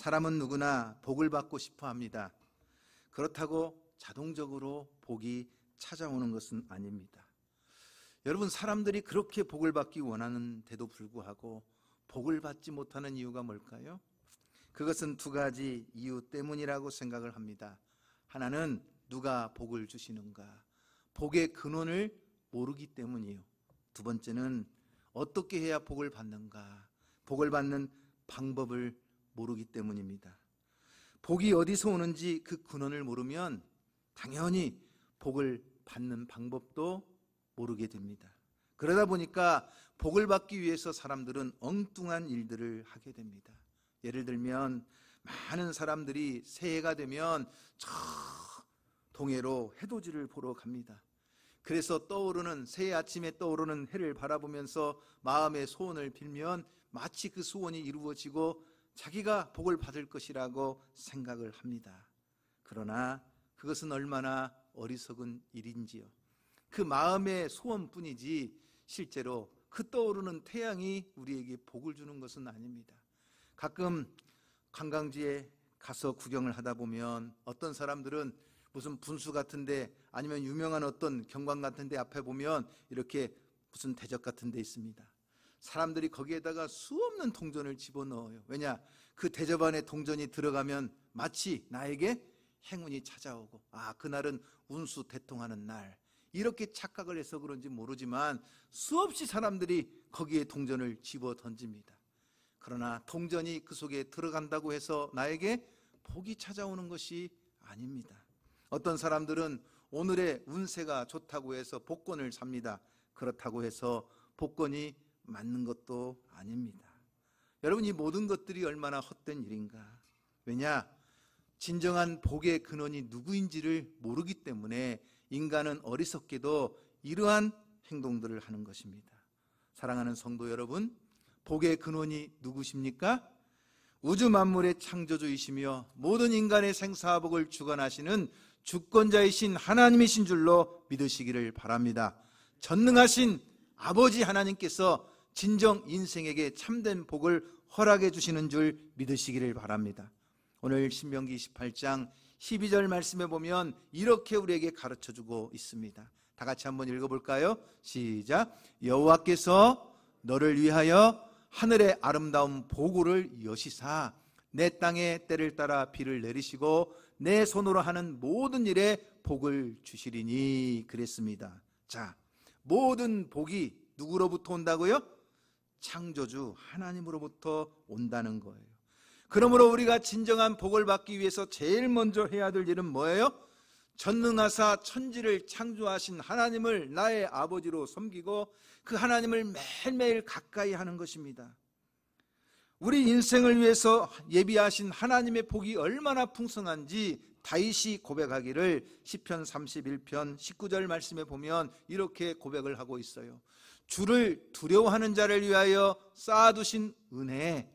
사람은 누구나 복을 받고 싶어 합니다. 그렇다고 자동적으로 복이 찾아오는 것은 아닙니다. 여러분, 사람들이 그렇게 복을 받기 원하는데도 불구하고 복을 받지 못하는 이유가 뭘까요? 그것은 두 가지 이유 때문이라고 생각을 합니다. 하나는 누가 복을 주시는가, 복의 근원을 모르기 때문이요. 두 번째는 어떻게 해야 복을 받는가, 복을 받는 방법을 모르기 때문입니다. 복이 어디서 오는지 그 근원을 모르면 당연히 복을 받는 방법도 모르게 됩니다. 그러다 보니까 복을 받기 위해서 사람들은 엉뚱한 일들을 하게 됩니다. 예를 들면 많은 사람들이 새해가 되면 저 동해로 해돋이를 보러 갑니다. 그래서 새해 아침에 떠오르는 해를 바라보면서 마음의 소원을 빌면 마치 그 소원이 이루어지고 자기가 복을 받을 것이라고 생각을 합니다. 그러나 그것은 얼마나 어리석은 일인지요. 그 마음의 소원뿐이지 실제로 그 떠오르는 태양이 우리에게 복을 주는 것은 아닙니다. 가끔 관광지에 가서 구경을 하다 보면 어떤 사람들은 무슨 분수 같은데 아니면 유명한 어떤 경관 같은데 앞에 보면 이렇게 무슨 대접 같은 데 있습니다. 사람들이 거기에다가 수없는 동전을 집어넣어요. 왜냐? 그 대접 안에 동전이 들어가면 마치 나에게 행운이 찾아오고, 그날은 운수 대통하는 날, 이렇게 착각을 해서 그런지 모르지만 수없이 사람들이 거기에 동전을 집어 던집니다. 그러나 동전이 그 속에 들어간다고 해서 나에게 복이 찾아오는 것이 아닙니다. 어떤 사람들은 오늘의 운세가 좋다고 해서 복권을 삽니다. 그렇다고 해서 복권이 맞는 것도 아닙니다. 여러분, 이 모든 것들이 얼마나 헛된 일인가. 왜냐? 진정한 복의 근원이 누구인지를 모르기 때문에 인간은 어리석게도 이러한 행동들을 하는 것입니다. 사랑하는 성도 여러분, 복의 근원이 누구십니까? 우주 만물의 창조주이시며 모든 인간의 생사복을 주관하시는 주권자이신 하나님이신 줄로 믿으시기를 바랍니다. 전능하신 아버지 하나님께서 진정 인생에게 참된 복을 허락해 주시는 줄 믿으시기를 바랍니다. 오늘 신명기 28장 12절 말씀에 보면 이렇게 우리에게 가르쳐주고 있습니다. 다 같이 한번 읽어볼까요? 시작. 여호와께서 너를 위하여 하늘의 아름다운 보고를 여시사 내 땅에 때를 따라 비를 내리시고 내 손으로 하는 모든 일에 복을 주시리니 그랬습니다. 자, 모든 복이 누구로부터 온다고요? 창조주 하나님으로부터 온다는 거예요. 그러므로 우리가 진정한 복을 받기 위해서 제일 먼저 해야 될 일은 뭐예요? 전능하사 천지를 창조하신 하나님을 나의 아버지로 섬기고 그 하나님을 매일매일 가까이 하는 것입니다. 우리 인생을 위해서 예비하신 하나님의 복이 얼마나 풍성한지 다윗이 고백하기를 시편 31편 19절 말씀에 보면 이렇게 고백을 하고 있어요. 주를 두려워하는 자를 위하여 쌓아두신 은혜,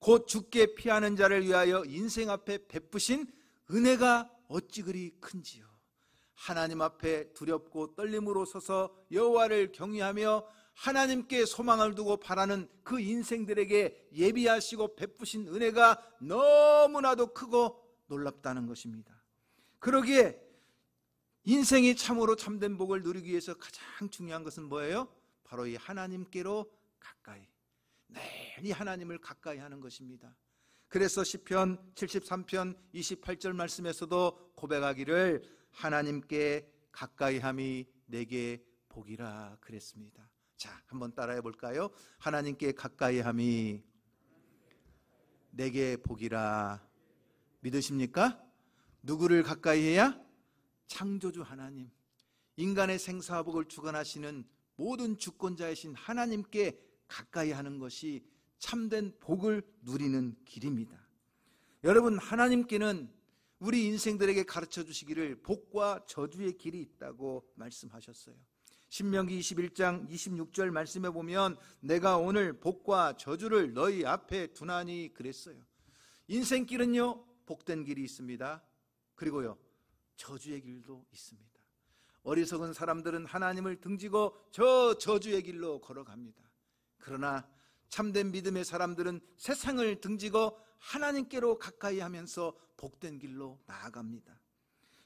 곧 주께 피하는 자를 위하여 인생 앞에 베푸신 은혜가 어찌 그리 큰지요. 하나님 앞에 두렵고 떨림으로 서서 여호와를 경외하며 하나님께 소망을 두고 바라는 그 인생들에게 예비하시고 베푸신 은혜가 너무나도 크고 놀랍다는 것입니다. 그러기에 인생이 참으로 참된 복을 누리기 위해서 가장 중요한 것은 뭐예요? 바로 이 하나님께로 가까이, 늘 이 하나님을 가까이 하는 것입니다. 그래서 시편 73편 28절 말씀에서도 고백하기를 하나님께 가까이함이 내게 복이라 그랬습니다. 자, 한번 따라해 볼까요? 하나님께 가까이함이 내게 복이라. 믿으십니까? 누구를 가까이 해야? 창조주 하나님, 인간의 생사복을 주관하시는 모든 주권자이신 하나님께 가까이 하는 것이 참된 복을 누리는 길입니다. 여러분, 하나님께는 우리 인생들에게 가르쳐 주시기를 복과 저주의 길이 있다고 말씀하셨어요. 신명기 21장 26절 말씀에 보면 내가 오늘 복과 저주를 너희 앞에 두나니 그랬어요. 인생길은요, 복된 길이 있습니다. 그리고요, 저주의 길도 있습니다. 어리석은 사람들은 하나님을 등지고 저 저주의 길로 걸어갑니다. 그러나 참된 믿음의 사람들은 세상을 등지고 하나님께로 가까이 하면서 복된 길로 나아갑니다.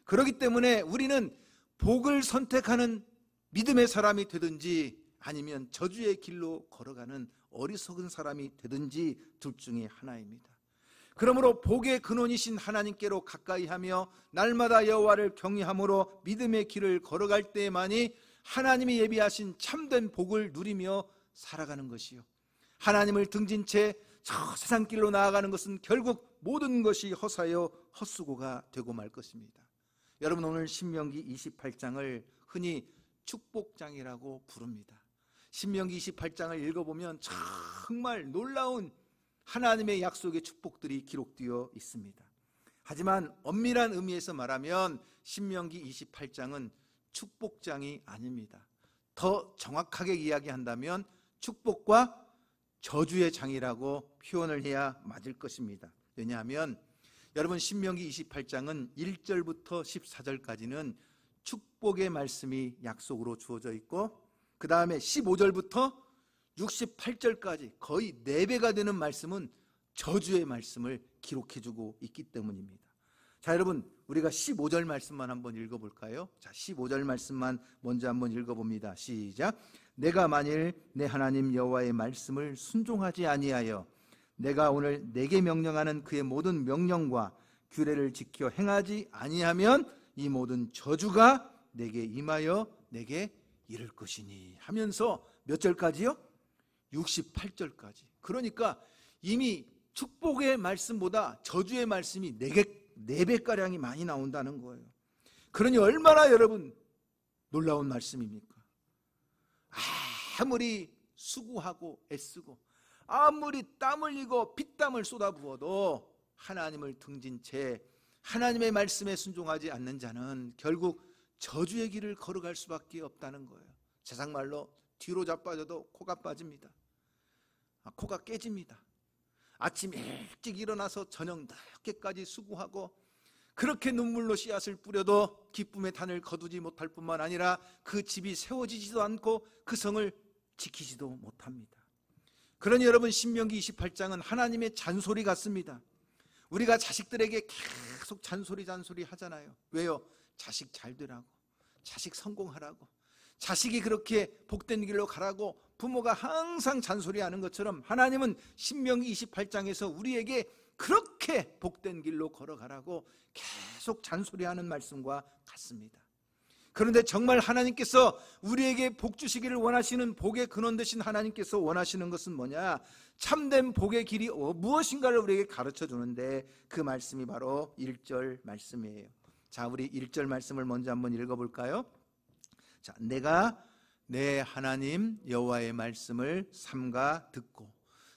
그렇기 때문에 우리는 복을 선택하는 믿음의 사람이 되든지 아니면 저주의 길로 걸어가는 어리석은 사람이 되든지 둘 중에 하나입니다. 그러므로 복의 근원이신 하나님께로 가까이 하며 날마다 여호와를 경외함으로 믿음의 길을 걸어갈 때만이 하나님이 예비하신 참된 복을 누리며 살아가는 것이요, 하나님을 등진 채 저 세상 길로 나아가는 것은 결국 모든 것이 허사요 헛수고가 되고 말 것입니다. 여러분, 오늘 신명기 28장을 흔히 축복장이라고 부릅니다. 신명기 28장을 읽어보면 정말 놀라운 하나님의 약속의 축복들이 기록되어 있습니다. 하지만 엄밀한 의미에서 말하면 신명기 28장은 축복장이 아닙니다. 더 정확하게 이야기한다면 축복과 저주의 장이라고 표현을 해야 맞을 것입니다. 왜냐하면 여러분, 신명기 28장은 1절부터 14절까지는 축복의 말씀이 약속으로 주어져 있고, 그 다음에 15절부터 68절까지 거의 4배가 되는 말씀은 저주의 말씀을 기록해주고 있기 때문입니다. 자, 여러분, 우리가 15절 말씀만 한번 읽어볼까요? 자, 15절 말씀만 먼저 한번 읽어봅니다. 시작. 내가 만일 내 하나님 여호와의 말씀을 순종하지 아니하여 내가 오늘 내게 명령하는 그의 모든 명령과 규례를 지켜 행하지 아니하면 이 모든 저주가 내게 임하여 내게 이를 것이니 하면서 몇 절까지요? 68절까지. 그러니까 이미 축복의 말씀보다 저주의 말씀이 4배가량이 많이 나온다는 거예요. 그러니 얼마나 여러분 놀라운 말씀입니까? 아무리 수고하고 애쓰고 아무리 땀 흘리고 피땀을 쏟아부어도 하나님을 등진 채 하나님의 말씀에 순종하지 않는 자는 결국 저주의 길을 걸어갈 수밖에 없다는 거예요. 세상말로 뒤로 자빠져도 코가 빠집니다. 코가 깨집니다. 아침 일찍 일어나서 저녁 늦게까지 수고하고 그렇게 눈물로 씨앗을 뿌려도 기쁨의 단을 거두지 못할 뿐만 아니라 그 집이 세워지지도 않고 그 성을 지키지도 못합니다. 그러니 여러분, 신명기 28장은 하나님의 잔소리 같습니다. 우리가 자식들에게 계속 잔소리 하잖아요. 왜요? 자식 잘 되라고, 자식 성공하라고, 자식이 그렇게 복된 길로 가라고 부모가 항상 잔소리하는 것처럼 하나님은 신명기 28장에서 우리에게 그렇게 복된 길로 걸어가라고 계속 잔소리하는 말씀과 같습니다. 그런데 정말 하나님께서 우리에게 복 주시기를 원하시는 복의 근원 되신 하나님께서 원하시는 것은 뭐냐? 참된 복의 길이 무엇인가를 우리에게 가르쳐 주는데 그 말씀이 바로 1절 말씀이에요. 자, 우리 1절 말씀을 먼저 한번 읽어볼까요? 자, 내가 내 하나님 여호와의 말씀을 삼가 듣고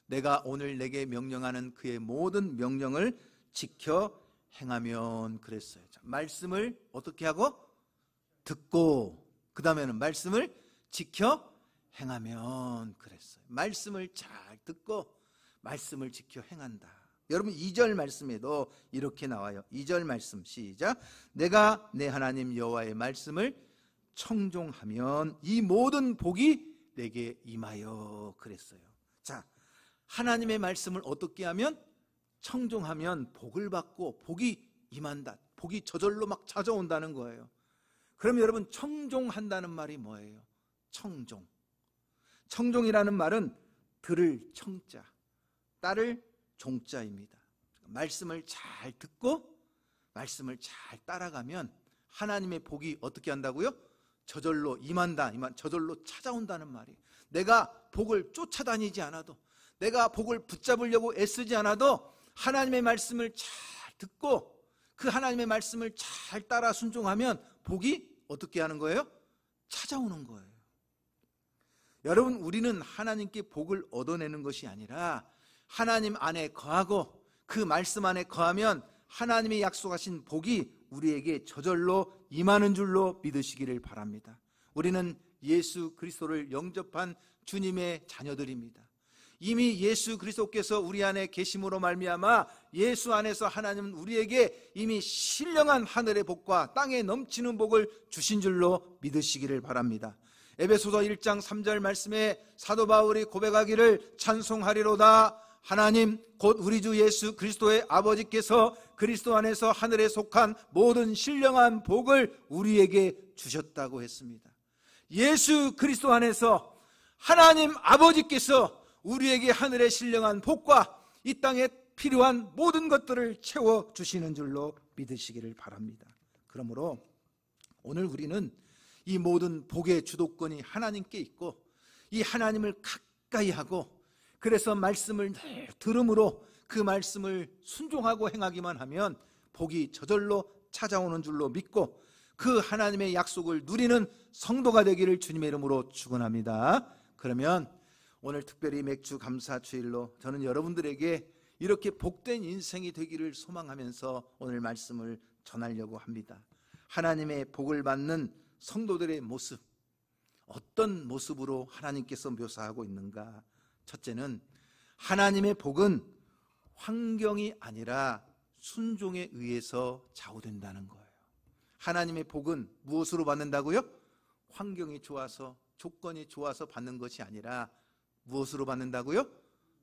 내가 오늘 내게 명령하는 그의 모든 명령을 지켜 행하면 그랬어요. 자, 말씀을 어떻게 하고? 듣고, 그 다음에는 말씀을 지켜 행하면 그랬어요. 말씀을 잘 듣고 말씀을 지켜 행한다. 여러분, 2절 말씀에도 이렇게 나와요. 2절 말씀 시작. 내가 내 하나님 여호와의 말씀을 청종하면 이 모든 복이 내게 임하여 그랬어요. 자, 하나님의 말씀을 어떻게 하면? 청종하면 복을 받고 복이 임한다. 복이 저절로 막 찾아온다는 거예요. 그럼 여러분, 청종한다는 말이 뭐예요? 청종. 청종이라는 말은 들을 청자, 따를 종자입니다. 말씀을 잘 듣고 말씀을 잘 따라가면 하나님의 복이 어떻게 한다고요? 저절로 임한다. 저절로 찾아온다는 말이에요. 내가 복을 쫓아다니지 않아도, 내가 복을 붙잡으려고 애쓰지 않아도 하나님의 말씀을 잘 듣고 그 하나님의 말씀을 잘 따라 순종하면 복이 어떻게 하는 거예요? 찾아오는 거예요. 여러분, 우리는 하나님께 복을 얻어내는 것이 아니라 하나님 안에 거하고 그 말씀 안에 거하면 하나님이 약속하신 복이 우리에게 저절로 임하는 줄로 믿으시기를 바랍니다. 우리는 예수 그리스도를 영접한 주님의 자녀들입니다. 이미 예수 그리스도께서 우리 안에 계심으로 말미암아 예수 안에서 하나님은 우리에게 이미 신령한 하늘의 복과 땅에 넘치는 복을 주신 줄로 믿으시기를 바랍니다. 에베소서 1장 3절 말씀에 사도 바울이 고백하기를 찬송하리로다. 하나님 곧 우리 주 예수 그리스도의 아버지께서 그리스도 안에서 하늘에 속한 모든 신령한 복을 우리에게 주셨다고 했습니다. 예수 그리스도 안에서 하나님 아버지께서 우리에게 하늘의 신령한 복과 이 땅에 필요한 모든 것들을 채워주시는 줄로 믿으시기를 바랍니다. 그러므로 오늘 우리는 이 모든 복의 주도권이 하나님께 있고 이 하나님을 가까이 하고 그래서 말씀을 들음으로 그 말씀을 순종하고 행하기만 하면 복이 저절로 찾아오는 줄로 믿고 그 하나님의 약속을 누리는 성도가 되기를 주님의 이름으로 축원합니다. 그러면 오늘 특별히 맥주 감사 주일로 저는 여러분들에게 이렇게 복된 인생이 되기를 소망하면서 오늘 말씀을 전하려고 합니다. 하나님의 복을 받는 성도들의 모습, 어떤 모습으로 하나님께서 묘사하고 있는가? 첫째는 하나님의 복은 환경이 아니라 순종에 의해서 좌우된다는 거예요. 하나님의 복은 무엇으로 받는다고요? 환경이 좋아서, 조건이 좋아서 받는 것이 아니라 무엇으로 받는다고요?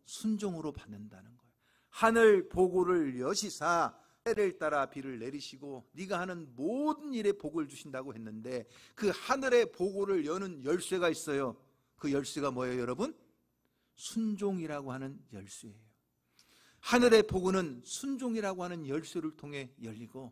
순종으로 받는다는 거예요. 하늘 보고를 여시사 때를 따라 비를 내리시고 네가 하는 모든 일에 복을 주신다고 했는데 그 하늘의 보고를 여는 열쇠가 있어요. 그 열쇠가 뭐예요, 여러분? 순종이라고 하는 열쇠예요. 하늘의 보고는 순종이라고 하는 열쇠를 통해 열리고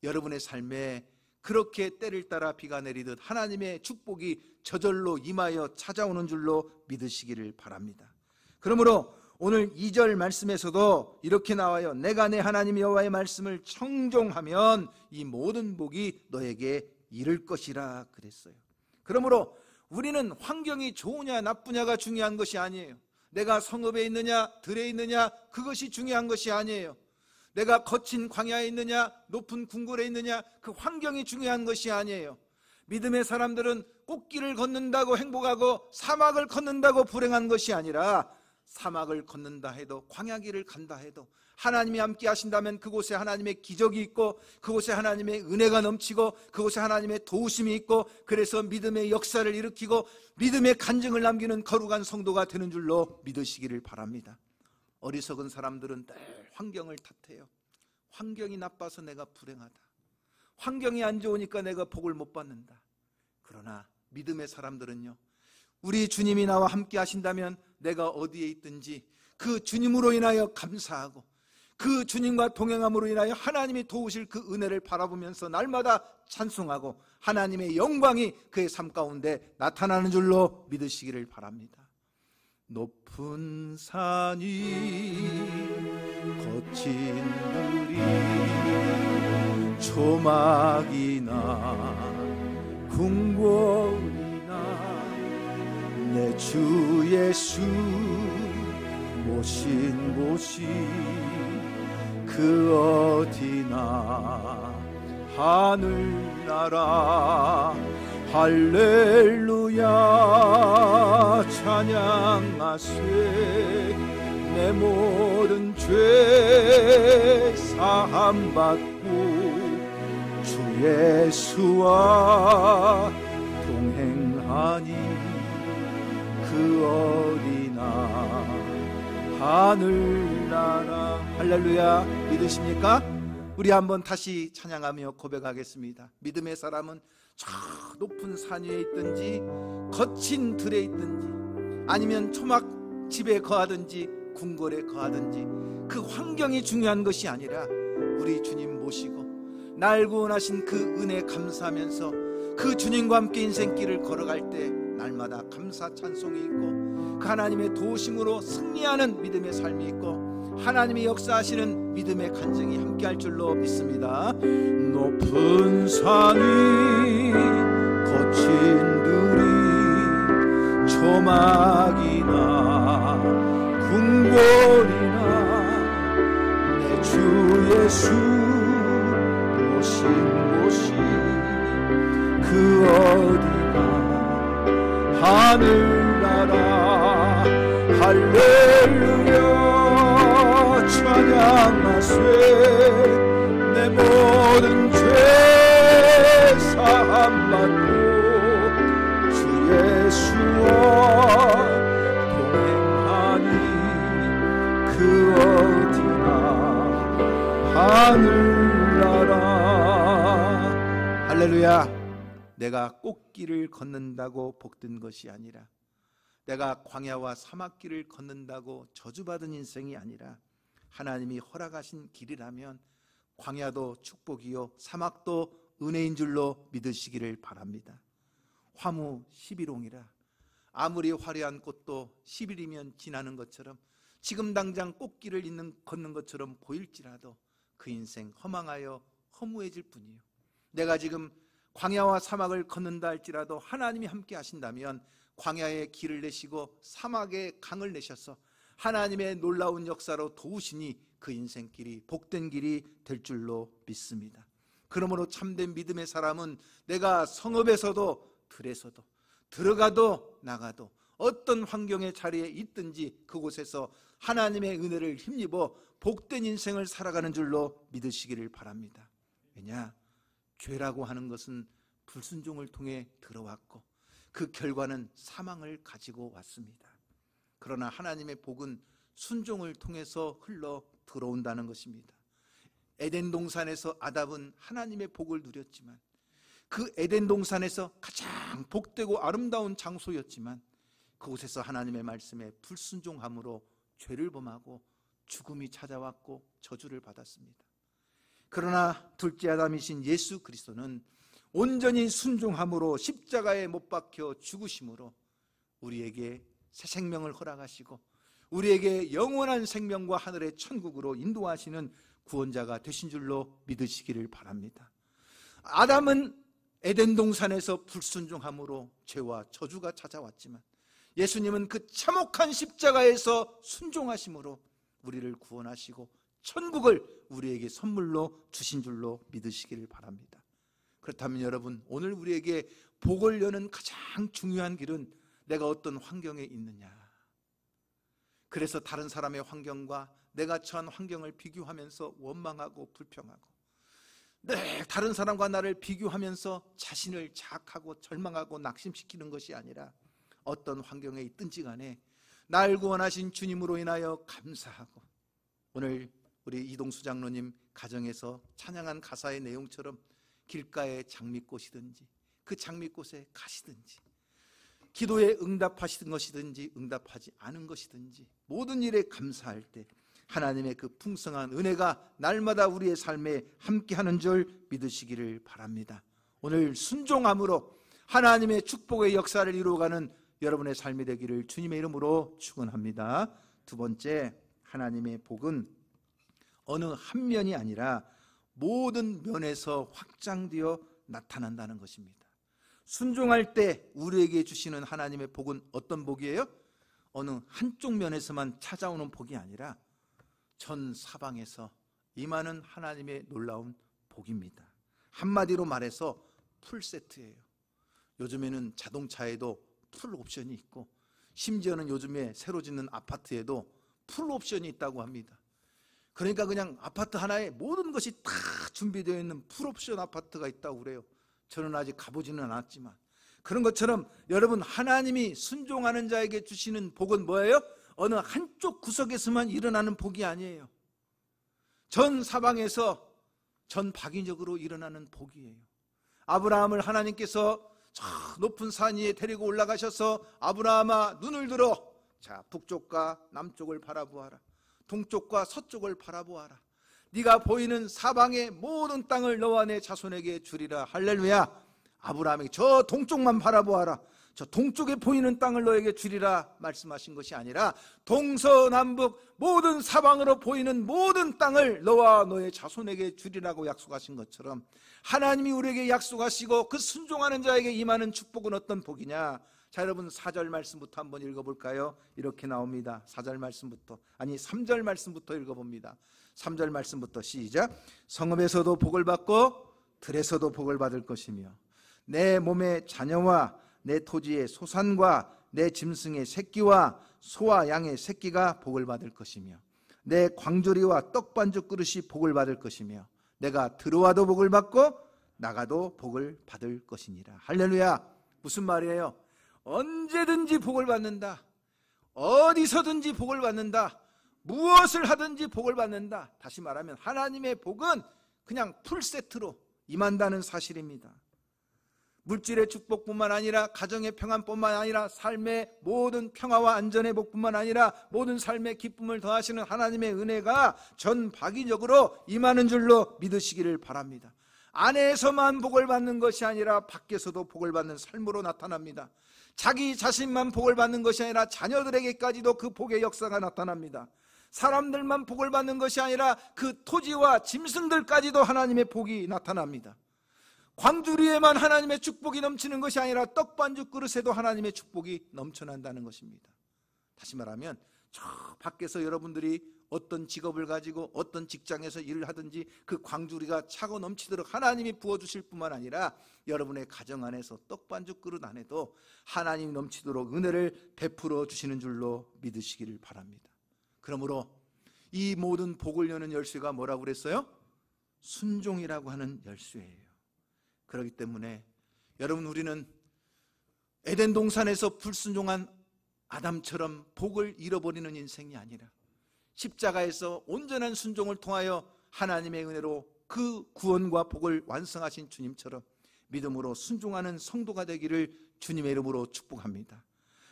여러분의 삶에 그렇게 때를 따라 비가 내리듯 하나님의 축복이 저절로 임하여 찾아오는 줄로 믿으시기를 바랍니다. 그러므로 오늘 2절 말씀에서도 이렇게 나와요. 내가 내 하나님 여호와의 말씀을 청종하면 이 모든 복이 너에게 이를 것이라 그랬어요. 그러므로 우리는 환경이 좋으냐 나쁘냐가 중요한 것이 아니에요. 내가 성읍에 있느냐 들에 있느냐 그것이 중요한 것이 아니에요. 내가 거친 광야에 있느냐 높은 궁궐에 있느냐 그 환경이 중요한 것이 아니에요. 믿음의 사람들은 꽃길을 걷는다고 행복하고 사막을 걷는다고 불행한 것이 아니라 사막을 걷는다 해도 광야길을 간다 해도 하나님이 함께 하신다면 그곳에 하나님의 기적이 있고 그곳에 하나님의 은혜가 넘치고 그곳에 하나님의 도우심이 있고 그래서 믿음의 역사를 일으키고 믿음의 간증을 남기는 거룩한 성도가 되는 줄로 믿으시기를 바랍니다. 어리석은 사람들은 늘 환경을 탓해요. 환경이 나빠서 내가 불행하다. 환경이 안 좋으니까 내가 복을 못 받는다. 그러나 믿음의 사람들은요, 우리 주님이 나와 함께 하신다면 내가 어디에 있든지 그 주님으로 인하여 감사하고 그 주님과 동행함으로 인하여 하나님이 도우실 그 은혜를 바라보면서 날마다 찬송하고 하나님의 영광이 그의 삶 가운데 나타나는 줄로 믿으시기를 바랍니다. 높은 산이 거친 들이 조막이나 궁궐이나 내 주 예수 모신 곳이 그 어디나 하늘나라 할렐루야 찬양하세 내 모든 죄 사함받고 주 예수와 동행하니 그 어디나 하늘나라 할렐루야 믿으십니까? 우리 한번 다시 찬양하며 고백하겠습니다. 믿음의 사람은 저 높은 산 위에 있든지 거친 들에 있든지 아니면 초막집에 거하든지 궁궐에 거하든지 그 환경이 중요한 것이 아니라 우리 주님 모시고 날 구원하신 그 은혜 감사하면서 그 주님과 함께 인생길을 걸어갈 때 날마다 감사 찬송이 있고 그 하나님의 도우심으로 승리하는 믿음의 삶이 있고 하나님이 역사하시는 믿음의 간증이 함께할 줄로 믿습니다. 높은 산이 거친 들이 조막이나 궁궐이나 내 주 예수 모신 곳이 그 어디나 하늘나라 할렐루야 찬양하세 내 모든 죄 사함받고 주 예수와 동행하니 그 하늘나라. 할렐루야. 내가 꽃길을 걷는다고 복된 것이 아니라, 내가 광야와 사막길을 걷는다고 저주받은 인생이 아니라, 하나님이 허락하신 길이라면 광야도 축복이요 사막도 은혜인 줄로 믿으시기를 바랍니다. 화무 11홍이라. 아무리 화려한 꽃도 10일이면 지나는 것처럼, 지금 당장 꽃길을 걷는 것처럼 보일지라도 그 인생 허망하여 허무해질 뿐이요, 내가 지금 광야와 사막을 걷는다 할지라도 하나님이 함께 하신다면 광야에 길을 내시고 사막에 강을 내셔서 하나님의 놀라운 역사로 도우시니 그 인생길이 복된 길이 될 줄로 믿습니다. 그러므로 참된 믿음의 사람은 내가 성읍에서도 들에서도 들어가도 나가도 어떤 환경의 자리에 있든지 그곳에서 하나님의 은혜를 힘입어 복된 인생을 살아가는 줄로 믿으시기를 바랍니다. 왜냐? 죄라고 하는 것은 불순종을 통해 들어왔고 그 결과는 사망을 가지고 왔습니다. 그러나 하나님의 복은 순종을 통해서 흘러 들어온다는 것입니다. 에덴 동산에서 아담은 하나님의 복을 누렸지만, 그 에덴 동산에서 가장 복되고 아름다운 장소였지만 그곳에서 하나님의 말씀에 불순종함으로 죄를 범하고 죽음이 찾아왔고 저주를 받았습니다. 그러나 둘째 아담이신 예수 그리스도는 온전히 순종함으로 십자가에 못 박혀 죽으심으로 우리에게 새 생명을 허락하시고 우리에게 영원한 생명과 하늘의 천국으로 인도하시는 구원자가 되신 줄로 믿으시기를 바랍니다. 아담은 에덴 동산에서 불순종함으로 죄와 저주가 찾아왔지만 예수님은 그 참혹한 십자가에서 순종하심으로 우리를 구원하시고 천국을 우리에게 선물로 주신 줄로 믿으시기를 바랍니다. 그렇다면 여러분, 오늘 우리에게 복을 여는 가장 중요한 길은 내가 어떤 환경에 있느냐. 그래서 다른 사람의 환경과 내가 처한 환경을 비교하면서 원망하고 불평하고, 다른 사람과 나를 비교하면서 자신을 자학하고 절망하고 낙심시키는 것이 아니라 어떤 환경에 있든지 간에 날 구원하신 주님으로 인하여 감사하고, 오늘 우리 이동수 장로님 가정에서 찬양한 가사의 내용처럼 길가에 장미꽃이든지 그 장미꽃에 가시든지 기도에 응답하시는 것이든지 응답하지 않은 것이든지 모든 일에 감사할 때 하나님의 그 풍성한 은혜가 날마다 우리의 삶에 함께하는 줄 믿으시기를 바랍니다. 오늘 순종함으로 하나님의 축복의 역사를 이루어가는 여러분의 삶이 되기를 주님의 이름으로 축원합니다. 두 번째, 하나님의 복은 어느 한 면이 아니라 모든 면에서 확장되어 나타난다는 것입니다. 순종할 때 우리에게 주시는 하나님의 복은 어떤 복이에요? 어느 한쪽 면에서만 찾아오는 복이 아니라 전 사방에서 임하는 하나님의 놀라운 복입니다. 한마디로 말해서 풀세트예요. 요즘에는 자동차에도 풀 옵션이 있고, 심지어는 요즘에 새로 짓는 아파트에도 풀 옵션이 있다고 합니다. 그러니까 그냥 아파트 하나에 모든 것이 다 준비되어 있는 풀 옵션 아파트가 있다고 그래요. 저는 아직 가보지는 않았지만, 그런 것처럼 여러분, 하나님이 순종하는 자에게 주시는 복은 뭐예요? 어느 한쪽 구석에서만 일어나는 복이 아니에요. 전 사방에서 전 박인적으로 일어나는 복이에요. 아브라함을 하나님께서 저 높은 산 위에 데리고 올라가셔서 아브라함아 눈을 들어, 자 북쪽과 남쪽을 바라보아라, 동쪽과 서쪽을 바라보아라, 네가 보이는 사방의 모든 땅을 너와 내 자손에게 주리라. 할렐루야. 아브라함에게 저 동쪽만 바라보아라, 저 동쪽에 보이는 땅을 너에게 주리라 말씀하신 것이 아니라 동서남북 모든 사방으로 보이는 모든 땅을 너와 너의 자손에게 주리라고 약속하신 것처럼 하나님이 우리에게 약속하시고 그 순종하는 자에게 임하는 축복은 어떤 복이냐. 자, 여러분 4절 말씀부터 한번 읽어볼까요? 이렇게 나옵니다. 4절 말씀부터, 아니 3절 말씀부터 읽어봅니다. 3절 말씀부터 시작. 성읍에서도 복을 받고 들에서도 복을 받을 것이며 내 몸의 자녀와 내 토지의 소산과 내 짐승의 새끼와 소와 양의 새끼가 복을 받을 것이며 내 광조리와 떡반죽 그릇이 복을 받을 것이며 내가 들어와도 복을 받고 나가도 복을 받을 것이니라. 할렐루야. 무슨 말이에요? 언제든지 복을 받는다, 어디서든지 복을 받는다, 무엇을 하든지 복을 받는다. 다시 말하면 하나님의 복은 그냥 풀세트로 임한다는 사실입니다. 물질의 축복뿐만 아니라 가정의 평안뿐만 아니라 삶의 모든 평화와 안전의 복뿐만 아니라 모든 삶의 기쁨을 더하시는 하나님의 은혜가 전박이적으로 임하는 줄로 믿으시기를 바랍니다. 안에서만 복을 받는 것이 아니라 밖에서도 복을 받는 삶으로 나타납니다. 자기 자신만 복을 받는 것이 아니라 자녀들에게까지도 그 복의 역사가 나타납니다. 사람들만 복을 받는 것이 아니라 그 토지와 짐승들까지도 하나님의 복이 나타납니다. 광주리에만 하나님의 축복이 넘치는 것이 아니라 떡반죽 그릇에도 하나님의 축복이 넘쳐난다는 것입니다. 다시 말하면 저 밖에서 여러분들이 어떤 직업을 가지고 어떤 직장에서 일을 하든지 그 광주리가 차고 넘치도록 하나님이 부어주실 뿐만 아니라 여러분의 가정 안에서 떡반죽 그릇 안에도 하나님이 넘치도록 은혜를 베풀어 주시는 줄로 믿으시기를 바랍니다. 그러므로 이 모든 복을 여는 열쇠가 뭐라고 그랬어요? 순종이라고 하는 열쇠예요. 그렇기 때문에 여러분, 우리는 에덴 동산에서 불순종한 아담처럼 복을 잃어버리는 인생이 아니라 십자가에서 온전한 순종을 통하여 하나님의 은혜로 그 구원과 복을 완성하신 주님처럼 믿음으로 순종하는 성도가 되기를 주님의 이름으로 축복합니다.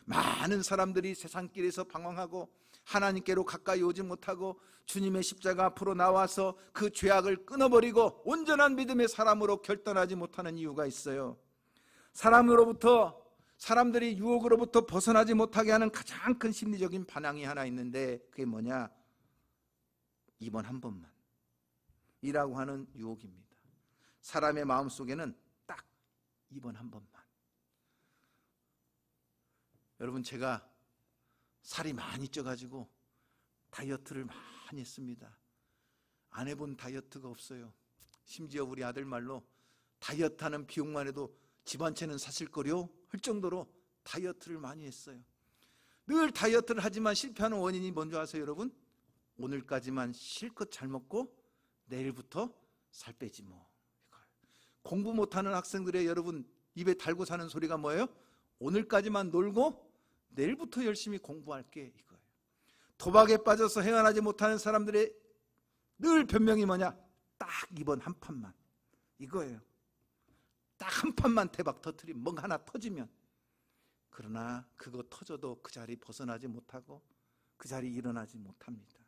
많은 사람들이 세상길에서 방황하고 하나님께로 가까이 오지 못하고 주님의 십자가 앞으로 나와서 그 죄악을 끊어버리고 온전한 믿음의 사람으로 결단하지 못하는 이유가 있어요. 사람들이 유혹으로부터 벗어나지 못하게 하는 가장 큰 심리적인 반항이 하나 있는데, 그게 뭐냐? 이번 한 번만 이라고 하는 유혹입니다. 사람의 마음속에는 딱 이번 한 번만. 여러분, 제가 살이 많이 쪄가지고 다이어트를 많이 했습니다. 안 해본 다이어트가 없어요. 심지어 우리 아들 말로 다이어트하는 비용만 해도 집 한 채는 사실 거려 할 정도로 다이어트를 많이 했어요. 늘 다이어트를 하지만 실패하는 원인이 뭔지 아세요, 여러분? 오늘까지만 실컷 잘 먹고 내일부터 살 빼지 뭐. 공부 못하는 학생들의 여러분 입에 달고 사는 소리가 뭐예요? 오늘까지만 놀고 내일부터 열심히 공부할게, 이거예요. 도박에 빠져서 행안하지 못하는 사람들의 늘 변명이 뭐냐? 딱 이번 한 판만, 이거예요. 딱 한 판만 대박 터뜨리면 뭔가 하나 터지면. 그러나 그거 터져도 그 자리 벗어나지 못하고 그 자리 일어나지 못합니다.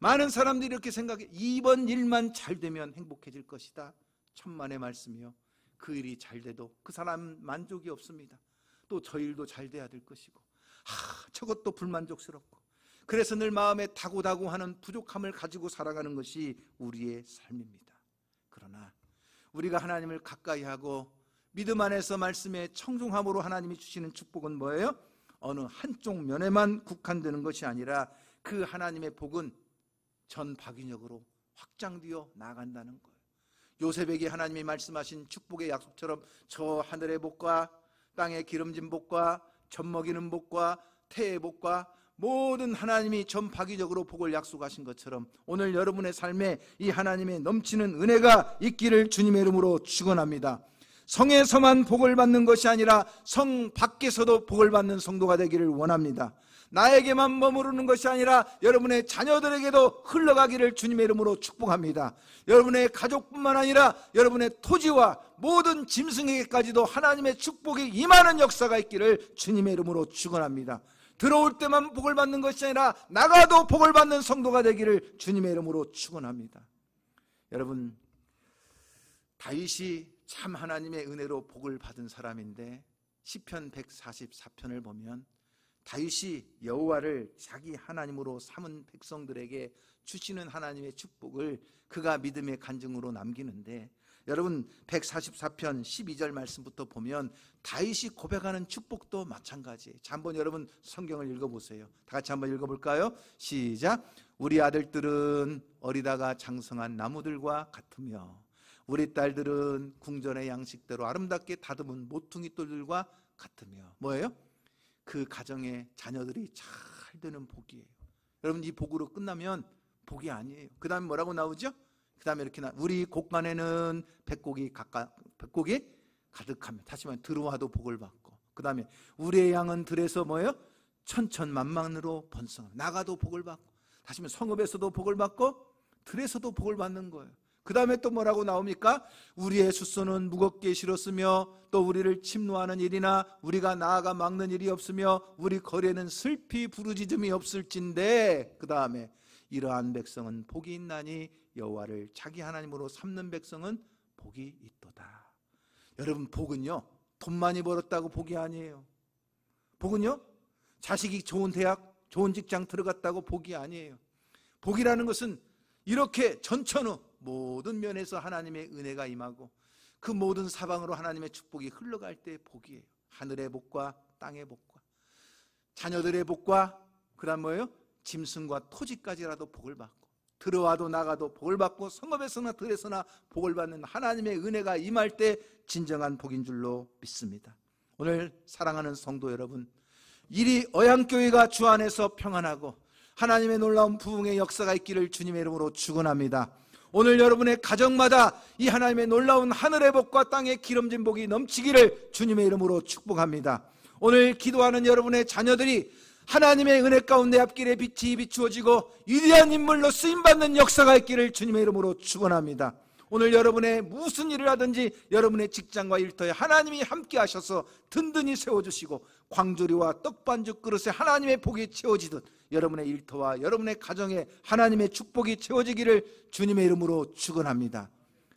많은 사람들이 이렇게 생각해. 이번 일만 잘 되면 행복해질 것이다. 천만의 말씀이요. 그 일이 잘 돼도 그 사람 만족이 없습니다. 또 저 일도 잘 돼야 될 것이고, 저것도 불만족스럽고, 그래서 늘 마음에 다고다고하는 부족함을 가지고 살아가는 것이 우리의 삶입니다. 그러나 우리가 하나님을 가까이 하고 믿음 안에서 말씀에 청종함으로 하나님이 주시는 축복은 뭐예요? 어느 한쪽 면에만 국한되는 것이 아니라 그 하나님의 복은 전 박인역으로 확장되어 나아간다는 거예요. 요셉에게 하나님이 말씀하신 축복의 약속처럼 저 하늘의 복과 땅의 기름진 복과 젖 먹이는 복과 태의 복과 모든 하나님이 전파기적으로 복을 약속하신 것처럼 오늘 여러분의 삶에 이 하나님의 넘치는 은혜가 있기를 주님의 이름으로 축원합니다. 성에서만 복을 받는 것이 아니라 성 밖에서도 복을 받는 성도가 되기를 원합니다. 나에게만 머무르는 것이 아니라 여러분의 자녀들에게도 흘러가기를 주님의 이름으로 축복합니다. 여러분의 가족뿐만 아니라 여러분의 토지와 모든 짐승에게까지도 하나님의 축복이 임하는 역사가 있기를 주님의 이름으로 축원합니다. 들어올 때만 복을 받는 것이 아니라 나가도 복을 받는 성도가 되기를 주님의 이름으로 축원합니다. 여러분, 다윗이 참 하나님의 은혜로 복을 받은 사람인데 시편 144편을 보면 다윗이 여호와를 자기 하나님으로 삼은 백성들에게 주시는 하나님의 축복을 그가 믿음의 간증으로 남기는데, 여러분 144편 12절 말씀부터 보면 다윗이 고백하는 축복도 마찬가지예요. 자, 한번 여러분 성경을 읽어보세요. 다 같이 한번 읽어볼까요? 시작. 우리 아들들은 어리다가 장성한 나무들과 같으며 우리 딸들은 궁전의 양식대로 아름답게 다듬은 모퉁이 돌들과 같으며. 뭐예요? 그 가정의 자녀들이 잘 되는 복이에요. 여러분, 이 복으로 끝나면 복이 아니에요. 그 다음에 뭐라고 나오죠? 그 다음에 이렇게 우리 곡간에는 백곡이 가득하며, 다시 말하면 들어와도 복을 받고, 그 다음에 우리의 양은 들에서 뭐예요? 천천만만으로 번성하며 나가도 복을 받고, 다시면 성읍에서도 복을 받고 들에서도 복을 받는 거예요. 그 다음에 또 뭐라고 나옵니까? 우리의 숫소는 무겁게 실었으며 또 우리를 침노하는 일이나 우리가 나아가 막는 일이 없으며 우리 거리에는 슬피 부르짖음이 없을진데, 그 다음에 이러한 백성은 복이 있나니 여호와를 자기 하나님으로 삼는 백성은 복이 있도다. 여러분, 복은요 돈 많이 벌었다고 복이 아니에요. 복은요 자식이 좋은 대학 좋은 직장 들어갔다고 복이 아니에요. 복이라는 것은 이렇게 전천후 모든 면에서 하나님의 은혜가 임하고 그 모든 사방으로 하나님의 축복이 흘러갈 때 복이에요. 하늘의 복과 땅의 복과 자녀들의 복과 그 다음 뭐예요? 짐승과 토지까지라도 복을 받고 들어와도 나가도 복을 받고 성읍에서나 들에서나 복을 받는 하나님의 은혜가 임할 때 진정한 복인 줄로 믿습니다. 오늘 사랑하는 성도 여러분, 이리 어양교회가 주 안에서 평안하고 하나님의 놀라운 부흥의 역사가 있기를 주님의 이름으로 축원합니다. 오늘 여러분의 가정마다 이 하나님의 놀라운 하늘의 복과 땅의 기름진 복이 넘치기를 주님의 이름으로 축복합니다. 오늘 기도하는 여러분의 자녀들이 하나님의 은혜 가운데 앞길에 빛이 비추어지고 위대한 인물로 쓰임받는 역사가 있기를 주님의 이름으로 축원합니다. 오늘 여러분의 무슨 일을 하든지 여러분의 직장과 일터에 하나님이 함께 하셔서 든든히 세워주시고 광조리와 떡반죽 그릇에 하나님의 복이 채워지듯 여러분의 일터와 여러분의 가정에 하나님의 축복이 채워지기를 주님의 이름으로 축원합니다.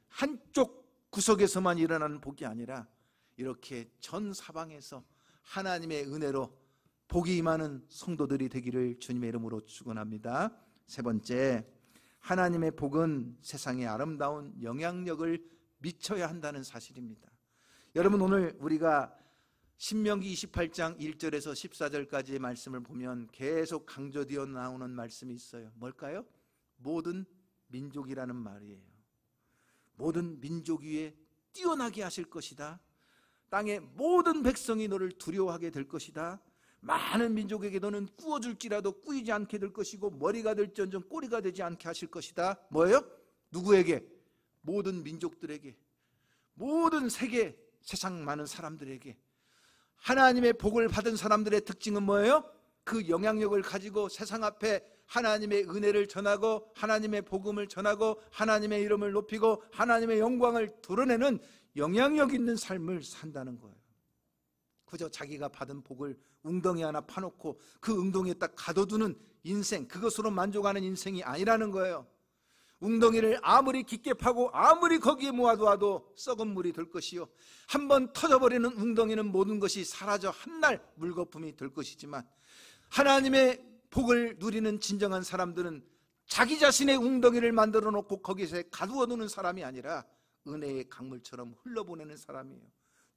한쪽 구석에서만 일어나는 복이 아니라 이렇게 전 사방에서 하나님의 은혜로 복이 임하는 성도들이 되기를 주님의 이름으로 축원합니다. 세 번째, 하나님의 복은 세상에 아름다운 영향력을 미쳐야 한다는 사실입니다. 여러분, 오늘 우리가 신명기 28장 1절에서 14절까지의 말씀을 보면 계속 강조되어 나오는 말씀이 있어요. 뭘까요? 모든 민족이라는 말이에요. 모든 민족 위에 뛰어나게 하실 것이다. 땅의 모든 백성이 너를 두려워하게 될 것이다. 많은 민족에게 너는 꾸어줄지라도 꾸이지 않게 될 것이고 머리가 될지언정 꼬리가 되지 않게 하실 것이다. 뭐예요? 누구에게? 모든 민족들에게, 모든 세계 세상 많은 사람들에게. 하나님의 복을 받은 사람들의 특징은 뭐예요? 그 영향력을 가지고 세상 앞에 하나님의 은혜를 전하고 하나님의 복음을 전하고 하나님의 이름을 높이고 하나님의 영광을 드러내는 영향력 있는 삶을 산다는 거예요. 그저 자기가 받은 복을 웅덩이 하나 파놓고 그 웅덩이에 딱 가둬두는 인생, 그것으로 만족하는 인생이 아니라는 거예요. 웅덩이를 아무리 깊게 파고 아무리 거기에 모아두어도 썩은 물이 될 것이요, 한번 터져버리는 웅덩이는 모든 것이 사라져 한날 물거품이 될 것이지만 하나님의 복을 누리는 진정한 사람들은 자기 자신의 웅덩이를 만들어 놓고 거기서 가두어두는 사람이 아니라 은혜의 강물처럼 흘러보내는 사람이에요.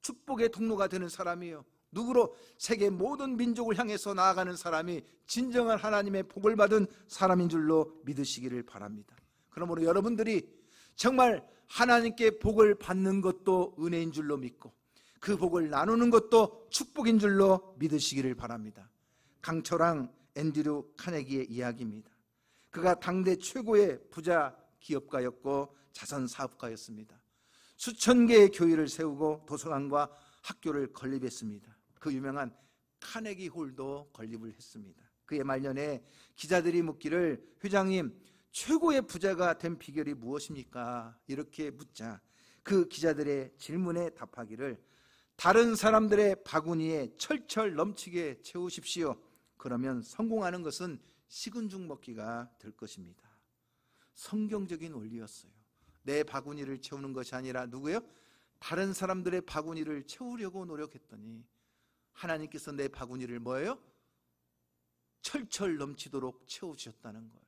축복의 통로가 되는 사람이에요. 누구로? 세계 모든 민족을 향해서 나아가는 사람이 진정한 하나님의 복을 받은 사람인 줄로 믿으시기를 바랍니다. 그러므로 여러분들이 정말 하나님께 복을 받는 것도 은혜인 줄로 믿고 그 복을 나누는 것도 축복인 줄로 믿으시기를 바랍니다. 강철왕 앤드류 카네기의 이야기입니다. 그가 당대 최고의 부자 기업가였고 자선사업가였습니다. 수천 개의 교회를 세우고 도서관과 학교를 건립했습니다. 그 유명한 카네기 홀도 건립을 했습니다. 그의 말년에 기자들이 묻기를, 회장님, 최고의 부자가 된 비결이 무엇입니까? 이렇게 묻자 그 기자들의 질문에 답하기를, 다른 사람들의 바구니에 철철 넘치게 채우십시오. 그러면 성공하는 것은 식은 죽 먹기가 될 것입니다. 성경적인 원리였어요. 내 바구니를 채우는 것이 아니라 누구예요? 다른 사람들의 바구니를 채우려고 노력했더니 하나님께서 내 바구니를 뭐예요? 철철 넘치도록 채워주셨다는 거예요.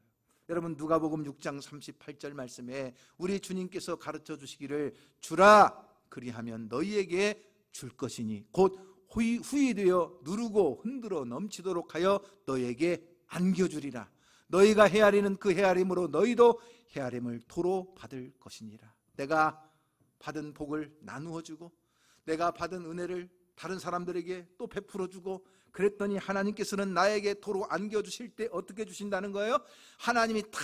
여러분, 누가복음 6장 38절 말씀에 우리 주님께서 가르쳐 주시기를, 주라 그리하면 너희에게 줄 것이니 곧 후히 되어 누르고 흔들어 넘치도록 하여 너희에게 안겨주리라. 너희가 헤아리는 그 헤아림으로 너희도 헤아림을 도로 받을 것이니라. 내가 받은 복을 나누어 주고 내가 받은 은혜를 다른 사람들에게 또 베풀어 주고 그랬더니 하나님께서는 나에게 도로 안겨주실 때 어떻게 주신다는 거예요? 하나님이 다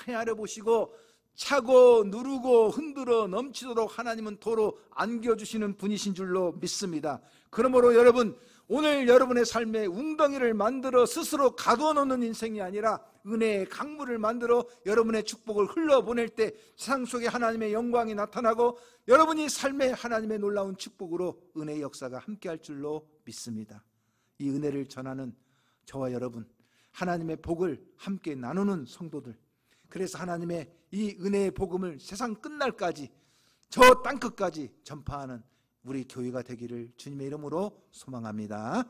헤아려 보시고 차고 누르고 흔들어 넘치도록 하나님은 도로 안겨주시는 분이신 줄로 믿습니다. 그러므로 여러분, 오늘 여러분의 삶에 웅덩이를 만들어 스스로 가두어 놓는 인생이 아니라 은혜의 강물을 만들어 여러분의 축복을 흘러보낼 때 세상 속에 하나님의 영광이 나타나고 여러분이 삶에 하나님의 놀라운 축복으로 은혜의 역사가 함께할 줄로 믿습니다. 이 은혜를 전하는 저와 여러분, 하나님의 복을 함께 나누는 성도들, 그래서 하나님의 이 은혜의 복음을 세상 끝날까지 저 땅끝까지 전파하는 우리 교회가 되기를 주님의 이름으로 소망합니다.